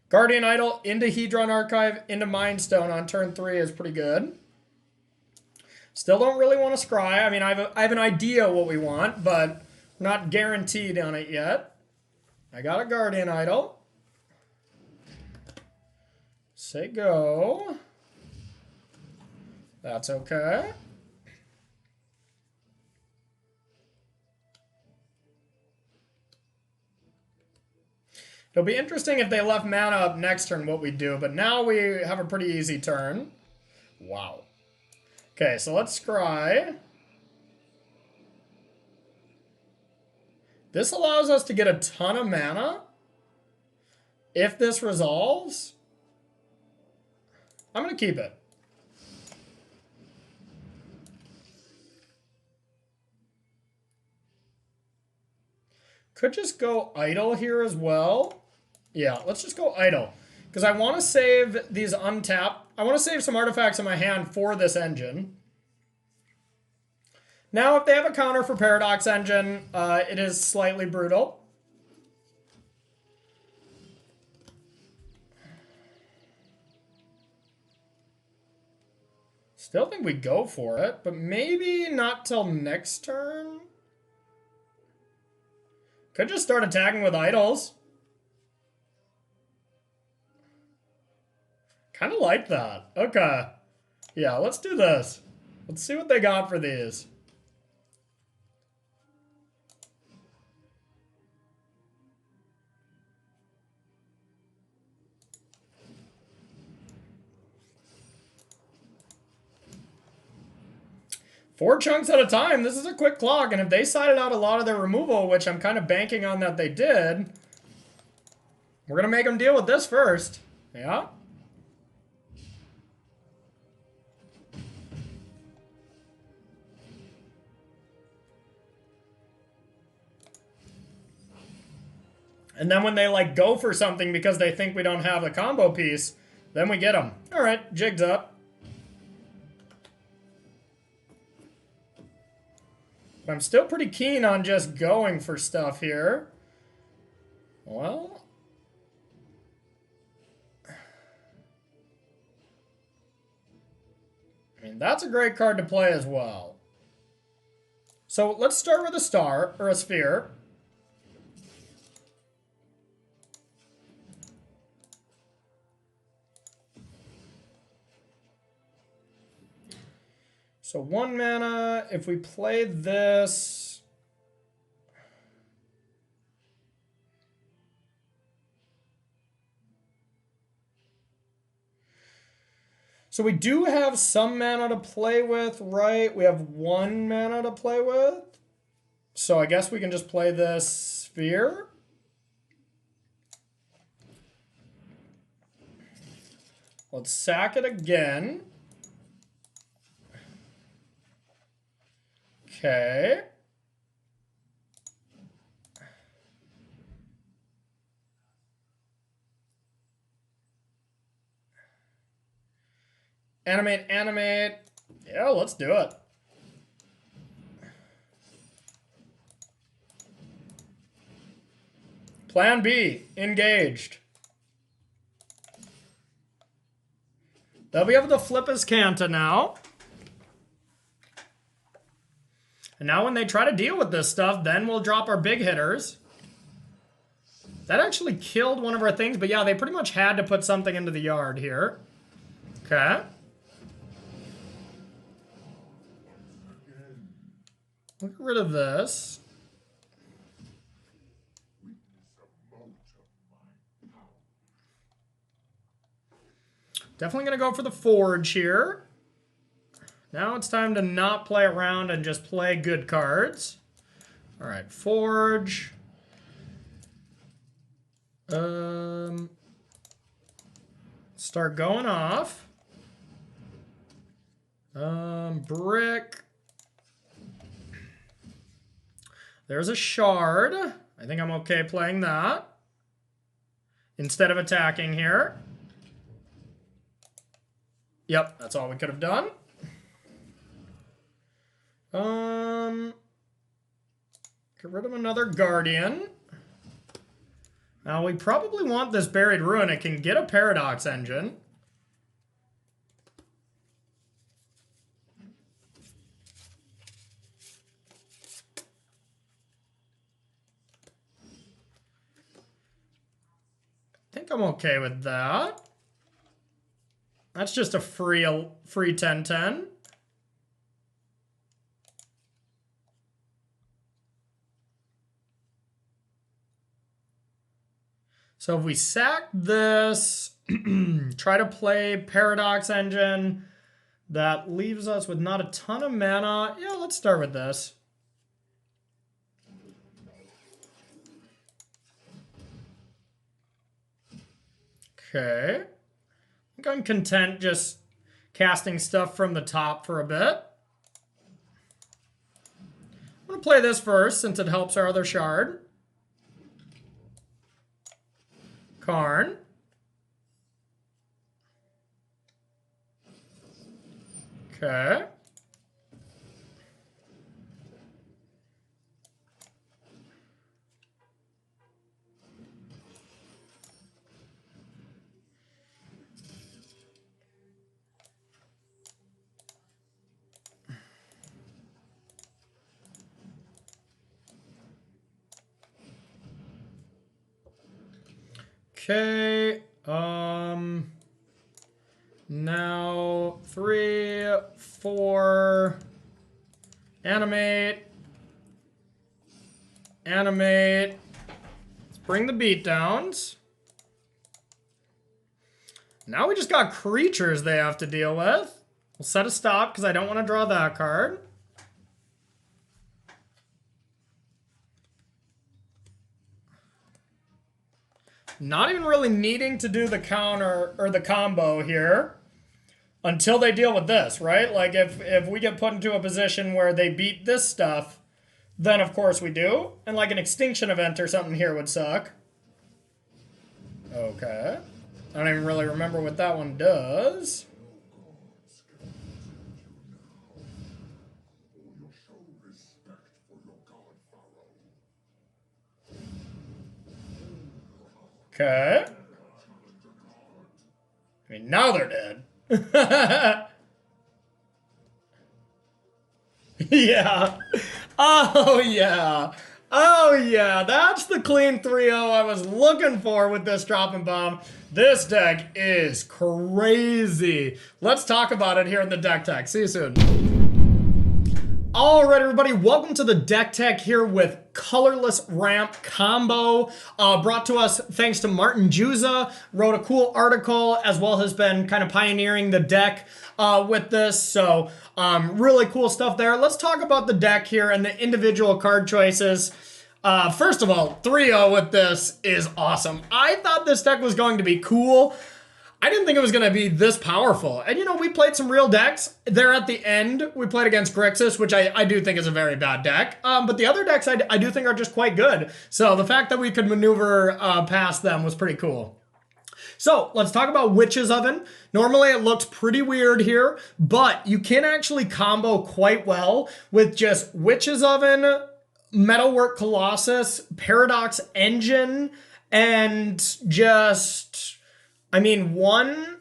Guardian Idol into Hedron Archive into Mind Stone on turn 3 is pretty good. Still don't really want to scry. I mean, I have an idea what we want, but Not guaranteed on it yet. I got a Guardian Idol. Say go. That's okay. It'll be interesting if they left mana up next turn what we do, but now we have a pretty easy turn. Wow. Okay, so let's scry. This allows us to get a ton of mana. If this resolves, I'm going to keep it. Could just go idle here as well. Yeah, let's just go idle. Because I want to save these untapped. I want to save some artifacts in my hand for this engine. Now, if they have a counter for Paradox Engine, it is slightly brutal. Still think we go for it, but maybe not till next turn. Could just start attacking with idols. Kind of like that. Okay. Yeah, let's do this. Let's see what they got for these. Four chunks at a time. This is a quick clock, and if they sided out a lot of their removal, which I'm kind of banking on that they did, we're going to make them deal with this first. Yeah. And then when they like go for something because they think we don't have the combo piece, then we get them. All right, jigs up. But I'm still pretty keen on just going for stuff here. Well, I mean, that's a great card to play as well. So let's start with a star, or a sphere. So 1 mana, if we play this... So we do have some mana to play with, right? We have 1 mana to play with. So I guess we can just play this sphere. Let's sack it again. Okay. Animate, animate. Yeah, let's do it. Plan B, engaged. They'll be able to flip his Canta now. And now when they try to deal with this stuff, then we'll drop our big hitters. That actually killed one of our things, but yeah, they pretty much had to put something into the yard here. Okay. We'll get rid of this. Definitely going to go for the Forge here. Now it's time to not play around and just play good cards. All right, Forge. Start going off. Brick. There's a Shard. I think I'm okay playing that instead of attacking here. Yep, that's all we could have done. Get rid of another Guardian. Now we probably want this Buried Ruin. It can get a Paradox Engine. think I'm okay with that. That's just a free 10/10. So if we sack this, try to play Paradox Engine, that leaves us with not a ton of mana. Yeah, let's start with this. Okay. I think I'm content just casting stuff from the top for a bit. I'm going to play this first since it helps our other shard. Karn. Okay. Okay, now 3, 4, animate, let's bring the beatdowns. Now we just got creatures they have to deal with. We'll set a stop because I don't want to draw that card. Not even really needing to do the counter or the combo here until they deal with this, right? Like if we get put into a position where they beat this stuff, then of course we do. And like an extinction event or something here would suck. Okay. I don't even really remember what that one does. Okay. I mean, now they're dead. Yeah. Oh, yeah. Oh, yeah. That's the clean 3-0 I was looking for with this Droppin Bomb. This deck is crazy. Let's talk about it here in the deck tech. See you soon. All right, everybody, welcome to the deck tech here with Colorless Ramp Combo, brought to us thanks to Martin Juza. Wrote a cool article, as well has been kind of pioneering the deck with this. So really cool stuff there. Let's talk about the deck here and the individual card choices. First of all, 3-0 with this is awesome. I thought this deck was going to be cool. I didn't think it was going to be this powerful. And, you know, we played some real decks. There at the end, we played against Grixis, which I do think is a very bad deck. But the other decks I do think are just quite good. So the fact that we could maneuver past them was pretty cool. So let's talk about Witch's Oven. Normally it looks pretty weird here, but you can actually combo quite well with just Witch's Oven, Metalwork Colossus, Paradox Engine, and just... I mean, one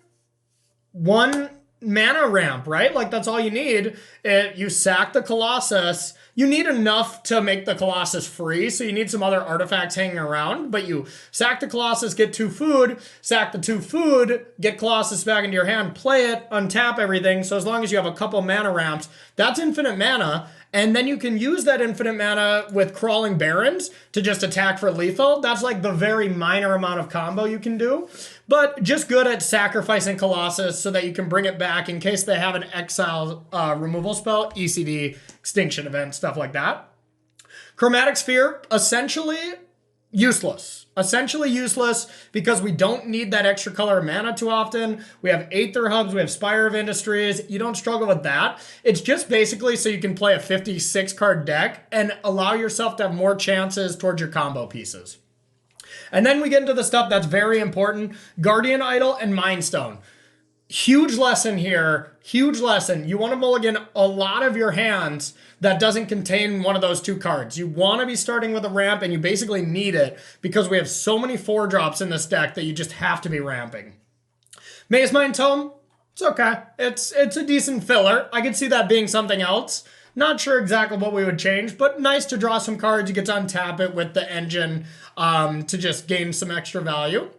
mana ramp, right? Like, that's all you need. You sack the Colossus. You need enough to make the Colossus free, so you need some other artifacts hanging around. But you sack the Colossus, get 2 food, sack the 2 food, get Colossus back into your hand, play it, untap everything. So as long as you have a couple mana ramps, that's infinite mana. And then you can use that infinite mana with Crawling Barrens to just attack for lethal. That's like the very minor amount of combo you can do. But just good at sacrificing Colossus so that you can bring it back in case they have an exile removal spell, ECD, Extinction Event, stuff like that. Chromatic Sphere, essentially useless. Essentially useless because we don't need that extra color of mana too often. We have Aether Hubs, we have Spire of Industries. You don't struggle with that. It's just basically so you can play a 56 card deck and allow yourself to have more chances towards your combo pieces. And then we get into the stuff that's very important. Guardian Idol and Mind Stone. Huge lesson here. Huge lesson. You want to mulligan a lot of your hands that doesn't contain one of those 2 cards. You want to be starting with a ramp, and you basically need it because we have so many 4-drops in this deck that you just have to be ramping. Maze Mind Tome, it's okay. It's a decent filler. I could see that being something else. Not sure exactly what we would change, but nice to draw some cards. You get to untap it with the engine to just gain some extra value.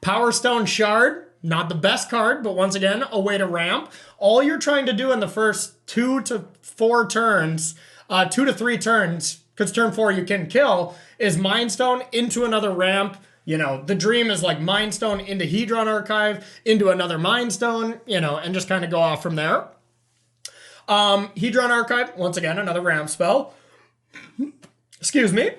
Power Stone Shard, not the best card, but once again, a way to ramp. All you're trying to do in the first 2 to 4 turns, 2 to 3 turns, because turn 4 you can kill, is Mind Stone into another ramp. You know, the dream is like Mind Stone into Hedron Archive, into another Mind Stone, you know, and just kind of go off from there. Hedron Archive, once again, another ramp spell. Excuse me.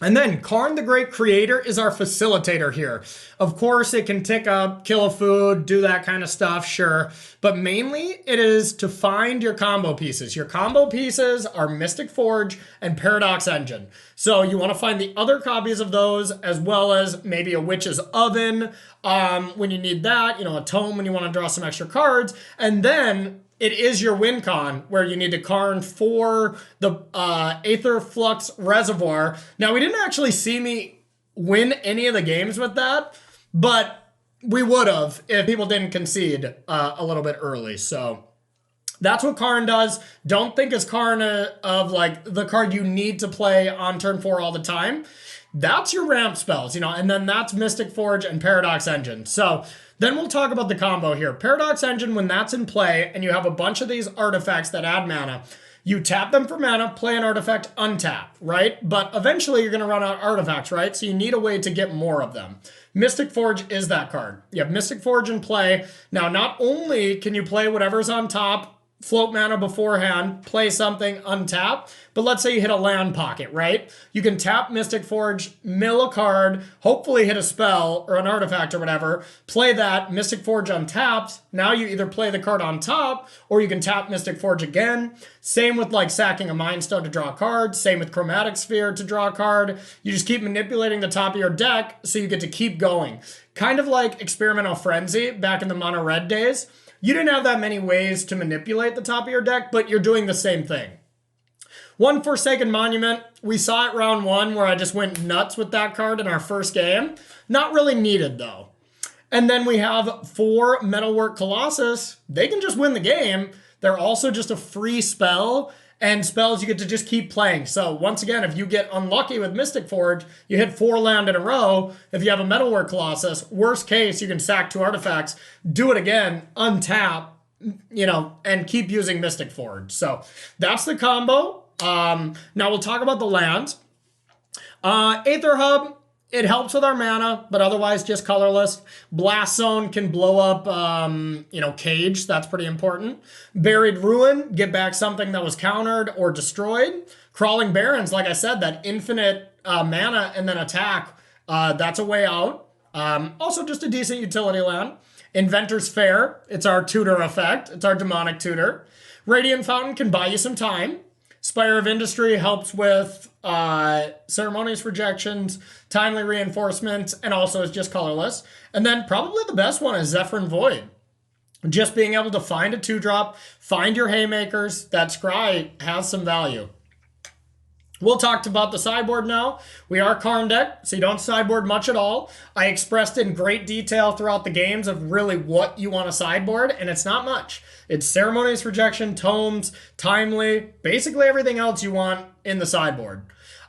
And then Karn the Great Creator is our facilitator here. Of course, it can tick up, kill a food, do that kind of stuff, sure. But mainly, it is to find your combo pieces. Your combo pieces are Mystic Forge and Paradox Engine. So you want to find the other copies of those, as well as maybe a Witch's Oven when you need that, you know, a Tome when you want to draw some extra cards. And then it is your win con where you need to Karn for the Aether Flux Reservoir. Now, we didn't actually see me win any of the games with that, but we would have if people didn't concede a little bit early. So that's what Karn does. Don't think it's Karn of like the card you need to play on turn 4 all the time. That's your ramp spells, you know, and then that's Mystic Forge and Paradox Engine. So then we'll talk about the combo here. Paradox Engine, when that's in play and you have a bunch of these artifacts that add mana, you tap them for mana, play an artifact, untap, right? But eventually you're going to run out of artifacts, right? So you need a way to get more of them. Mystic Forge is that card. You have Mystic Forge in play. Now, not only can you play whatever's on top, float mana beforehand, play something, untap. But let's say you hit a land pocket, right? You can tap Mystic Forge, mill a card, hopefully hit a spell or an artifact or whatever, play that, Mystic Forge untaps. Now you either play the card on top or you can tap Mystic Forge again. Same with like sacking a Mind Stone to draw a card. Same with Chromatic Sphere to draw a card. You just keep manipulating the top of your deck so you get to keep going. Kind of like Experimental Frenzy back in the Mono Red days. You didn't have that many ways to manipulate the top of your deck, but you're doing the same thing. One Forsaken Monument, we saw it round 1 where I just went nuts with that card in our first game. Not really needed though. And then we have 4 Metalwork Colossus. They can just win the game. They're also just a free spell, and spells you get to just keep playing. So once again, if you get unlucky with Mystic Forge, you hit 4 land in a row. If you have a Metalwork Colossus, worst case, you can sack 2 artifacts, do it again, untap, you know, and keep using Mystic Forge. So that's the combo. Now we'll talk about the lands. Aether Hub, it helps with our mana, but otherwise just colorless. Blast Zone can blow up, you know, Cage. That's pretty important. Buried Ruin, get back something that was countered or destroyed. Crawling Barrens, like I said, that infinite mana and then attack, that's a way out. Also just a decent utility land. Inventor's Fair, it's our tutor effect. It's our demonic tutor. Radiant Fountain can buy you some time. Spire of Industry helps with ceremonious rejections, timely reinforcements, and also is just colorless. And then probably the best one is Zephyrin Void. Just being able to find a 2-drop, find your haymakers, that scry has some value. We'll talk about the sideboard now. We are Karn deck, so you don't sideboard much at all. I expressed in great detail throughout the games of really what you want to sideboard, and it's not much. It's ceremonious rejection, tomes, timely, basically everything else you want in the sideboard.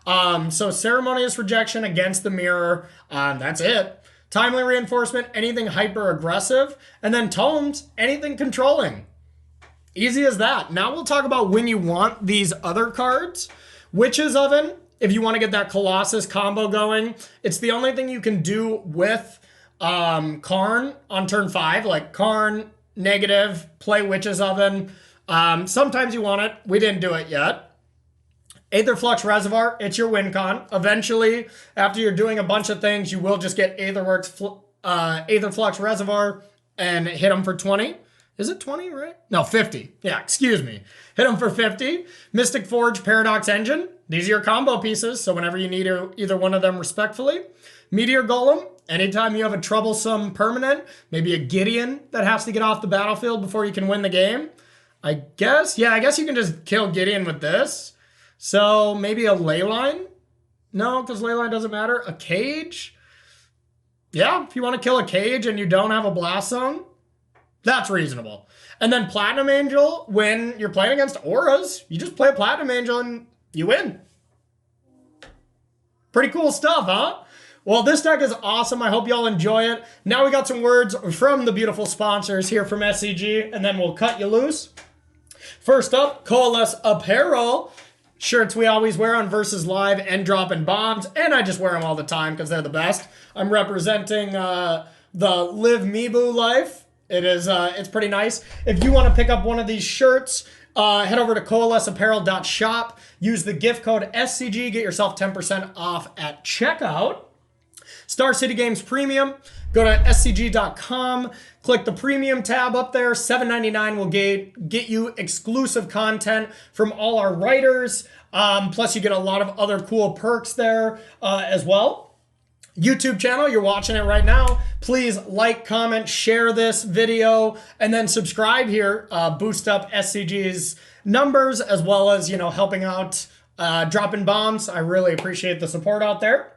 So ceremonious rejection against the mirror, that's it. Timely reinforcement, anything hyper aggressive, and then tomes, anything controlling. Easy as that. Now we'll talk about when you want these other cards. Witch's Oven, if you want to get that Colossus combo going, it's the only thing you can do with Karn on turn 5, like Karn, negative, play Witch's Oven. Sometimes you want it. We didn't do it yet. Aether Flux Reservoir, it's your win con. Eventually, after you're doing a bunch of things, you will just get Aether Flux Reservoir and hit them for 20. Is it 20, right? No, 50. Yeah, excuse me. Hit them for 50. Mystic Forge, Paradox Engine. These are your combo pieces, so whenever you need either one of them respectfully. Meteor Golem. Anytime you have a troublesome permanent, maybe a Gideon that has to get off the battlefield before you can win the game. I guess you can just kill Gideon with this. So maybe a Leyline? No, because Leyline doesn't matter. A Cage? Yeah, if you want to kill a Cage and you don't have a Blast Zone, that's reasonable. And then Platinum Angel, when you're playing against auras, you just play Platinum Angel and you win. Pretty cool stuff, huh? Well, this deck is awesome. I hope y'all enjoy it. Now we got some words from the beautiful sponsors here from SCG, and then we'll cut you loose. First up, Colorless Apparel. Shirts we always wear on Versus Live and Droppin Bombs, and I just wear them all the time because they're the best. I'm representing the Live Meeboo life. It's pretty nice. If you want to pick up one of these shirts, head over to coalesceapparel.shop. Use the gift code SCG. Get yourself 10% off at checkout. Star City Games Premium. Go to scg.com. Click the Premium tab up there. $7.99 will get you exclusive content from all our writers. Plus, you get a lot of other cool perks there as well. YouTube channel, you're watching it right now. Please like, comment, share this video, and then subscribe here. Boost up SCG's numbers as well as, helping out Droppin Bombs. I really appreciate the support out there.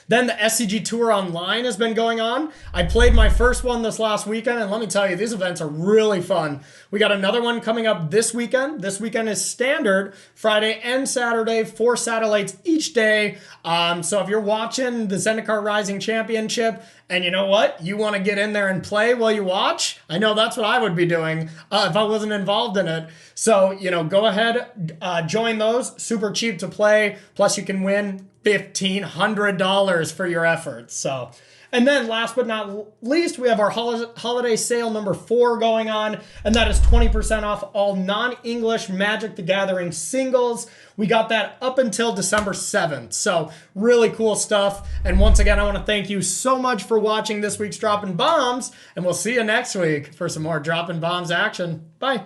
Then the SCG Tour Online has been going on. I played my first one this last weekend, and let me tell you, these events are really fun. We got another one coming up this weekend. This weekend is standard, Friday and Saturday, 4 satellites each day. So if you're watching the Zendikar Rising Championship, and you know what? You want to get in there and play while you watch? I know that's what I would be doing if I wasn't involved in it. So, go ahead, join those. Super cheap to play. Plus, you can win $1,500 for your efforts. So, and then last but not least, we have our holiday sale number 4 going on, and that is 20% off all non-English Magic the Gathering singles. We got that up until December 7th. So really cool stuff. And once again, I want to thank you so much for watching this week's Droppin Bombs, and we'll see you next week for some more Droppin Bombs action. Bye.